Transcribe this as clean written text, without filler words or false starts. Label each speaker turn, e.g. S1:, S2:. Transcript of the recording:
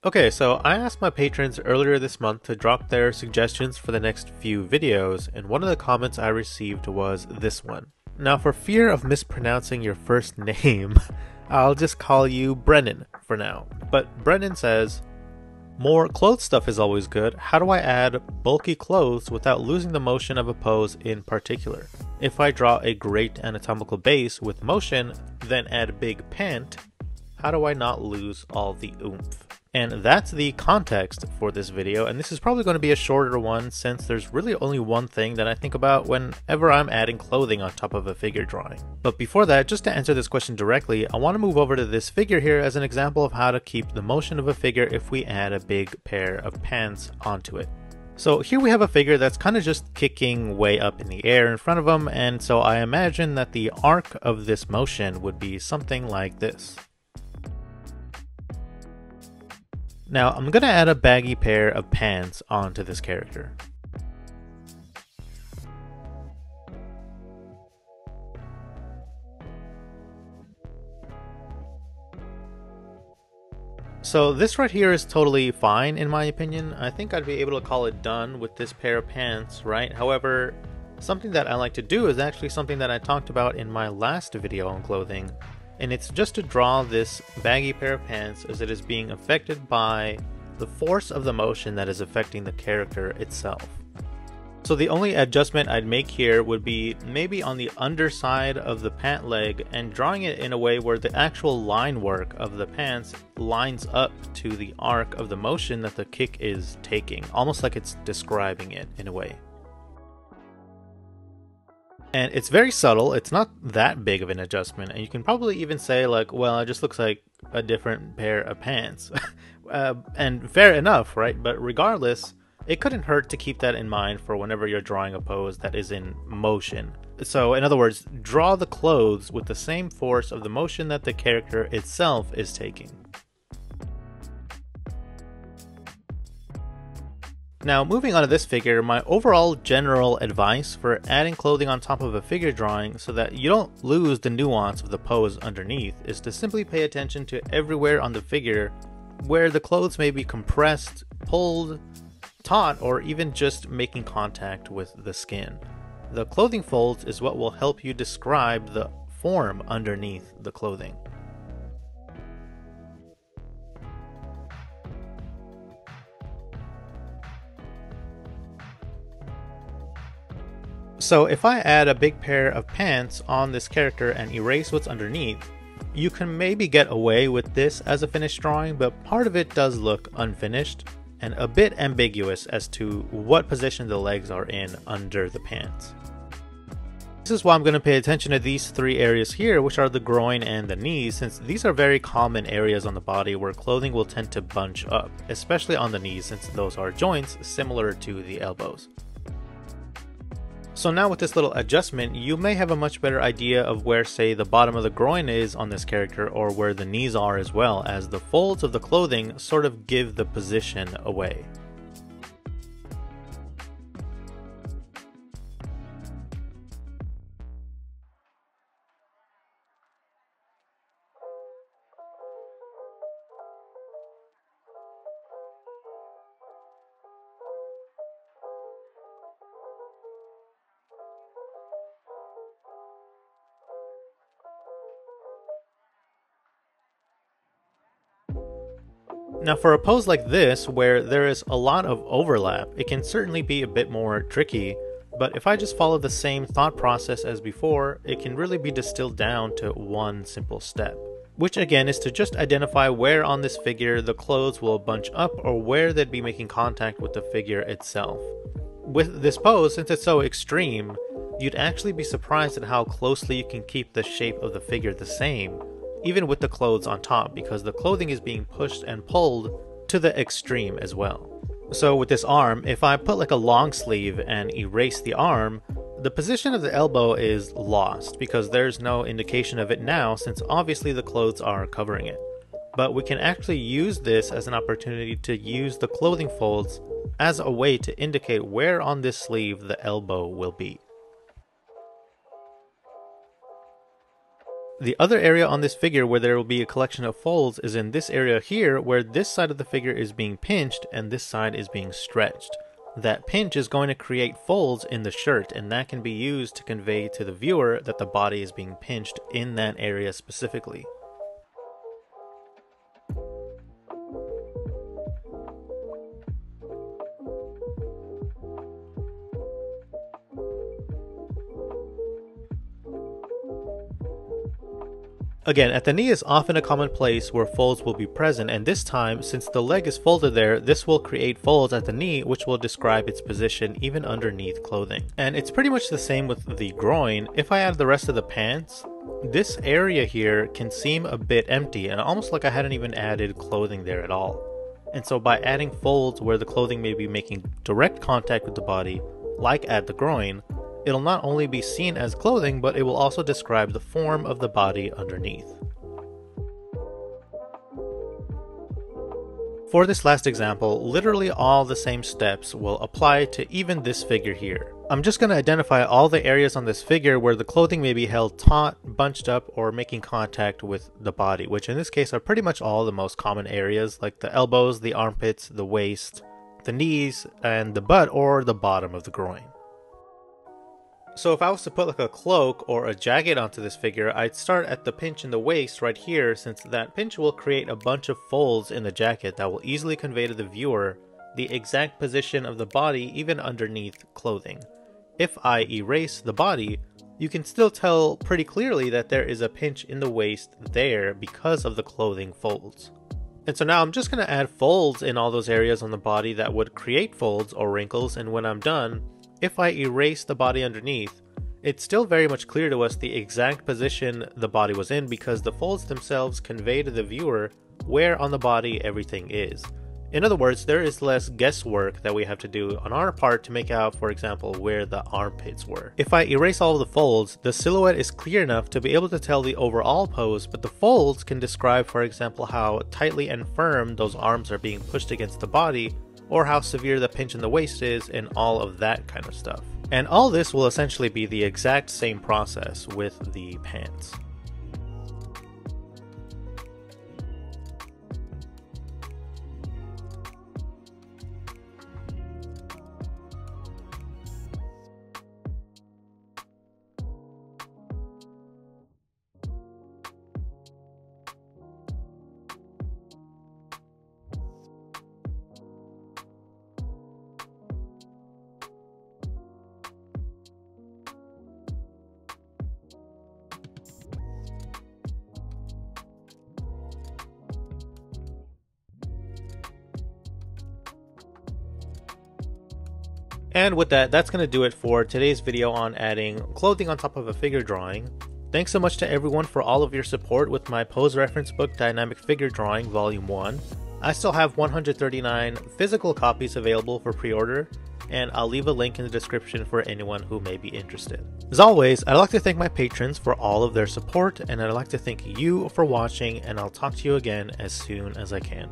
S1: Okay, so I asked my patrons earlier this month to drop their suggestions for the next few videos, and one of the comments I received was this one. Now, for fear of mispronouncing your first name, I'll just call you Brennan for now. But Brennan says, more clothes stuff is always good. How do I add bulky clothes without losing the motion of a pose in particular? If I draw a great anatomical base with motion, then add big pant, how do I not lose all the oomph? And that's the context for this video, and this is probably going to be a shorter one since there's really only one thing that I think about whenever I'm adding clothing on top of a figure drawing. But before that, just to answer this question directly, I want to move over to this figure here as an example of how to keep the motion of a figure if we add a big pair of pants onto it. So here we have a figure that's kind of just kicking way up in the air in front of him, and so I imagine that the arc of this motion would be something like this. Now, I'm going to add a baggy pair of pants onto this character. So this right here is totally fine in my opinion. I think I'd be able to call it done with this pair of pants, right? However, something that I like to do is actually something that I talked about in my last video on clothing. And it's just to draw this baggy pair of pants as it is being affected by the force of the motion that is affecting the character itself. So the only adjustment I'd make here would be maybe on the underside of the pant leg and drawing it in a way where the actual line work of the pants lines up to the arc of the motion that the kick is taking, almost like it's describing it in a way. And it's very subtle, it's not that big of an adjustment, and you can probably even say like, well, it just looks like a different pair of pants. And fair enough, right? But regardless, it couldn't hurt to keep that in mind for whenever you're drawing a pose that is in motion. So in other words, draw the clothes with the same force of the motion that the character itself is taking. Now, moving on to this figure, my overall general advice for adding clothing on top of a figure drawing so that you don't lose the nuance of the pose underneath is to simply pay attention to everywhere on the figure where the clothes may be compressed, pulled, taut, or even just making contact with the skin. The clothing folds is what will help you describe the form underneath the clothing. So if I add a big pair of pants on this character and erase what's underneath, you can maybe get away with this as a finished drawing, but part of it does look unfinished and a bit ambiguous as to what position the legs are in under the pants. This is why I'm going to pay attention to these three areas here, which are the groin and the knees, since these are very common areas on the body where clothing will tend to bunch up, especially on the knees since those are joints similar to the elbows. So now with this little adjustment, you may have a much better idea of where, say, the bottom of the groin is on this character or where the knees are, as well as the folds of the clothing sort of give the position away. Now for a pose like this, where there is a lot of overlap, it can certainly be a bit more tricky, but if I just follow the same thought process as before, it can really be distilled down to one simple step. Which again is to just identify where on this figure the clothes will bunch up or where they'd be making contact with the figure itself. With this pose, since it's so extreme, you'd actually be surprised at how closely you can keep the shape of the figure the same, even with the clothes on top, because the clothing is being pushed and pulled to the extreme as well. So with this arm, if I put like a long sleeve and erase the arm, the position of the elbow is lost because there's no indication of it now, since obviously the clothes are covering it. But we can actually use this as an opportunity to use the clothing folds as a way to indicate where on this sleeve the elbow will be. The other area on this figure where there will be a collection of folds is in this area here, where this side of the figure is being pinched and this side is being stretched. That pinch is going to create folds in the shirt, and that can be used to convey to the viewer that the body is being pinched in that area specifically. Again, at the knee is often a common place where folds will be present, and this time, since the leg is folded there, this will create folds at the knee, which will describe its position even underneath clothing. And it's pretty much the same with the groin. If I add the rest of the pants, this area here can seem a bit empty and almost like I hadn't even added clothing there at all. And so by adding folds where the clothing may be making direct contact with the body, like at the groin, it'll not only be seen as clothing, but it will also describe the form of the body underneath. For this last example, literally all the same steps will apply to even this figure here. I'm just going to identify all the areas on this figure where the clothing may be held taut, bunched up, or making contact with the body, which in this case are pretty much all the most common areas, like the elbows, the armpits, the waist, the knees, and the butt or the bottom of the groin. So if I was to put like a cloak or a jacket onto this figure, I'd start at the pinch in the waist right here, since that pinch will create a bunch of folds in the jacket that will easily convey to the viewer the exact position of the body even underneath clothing. If I erase the body, you can still tell pretty clearly that there is a pinch in the waist there because of the clothing folds. And so now I'm just going to add folds in all those areas on the body that would create folds or wrinkles, and when I'm done, if I erase the body underneath, it's still very much clear to us the exact position the body was in because the folds themselves convey to the viewer where on the body everything is. In other words, there is less guesswork that we have to do on our part to make out, for example, where the armpits were. If I erase all of the folds, the silhouette is clear enough to be able to tell the overall pose, but the folds can describe, for example, how tightly and firm those arms are being pushed against the body, or how severe the pinch in the waist is, and all of that kind of stuff. And all this will essentially be the exact same process with the pants. And with that, that's going to do it for today's video on adding clothing on top of a figure drawing. Thanks so much to everyone for all of your support with my pose reference book Dynamic Figure Drawing Volume 1. I still have 139 physical copies available for pre-order, and I'll leave a link in the description for anyone who may be interested. As always, I'd like to thank my patrons for all of their support, and I'd like to thank you for watching, and I'll talk to you again as soon as I can.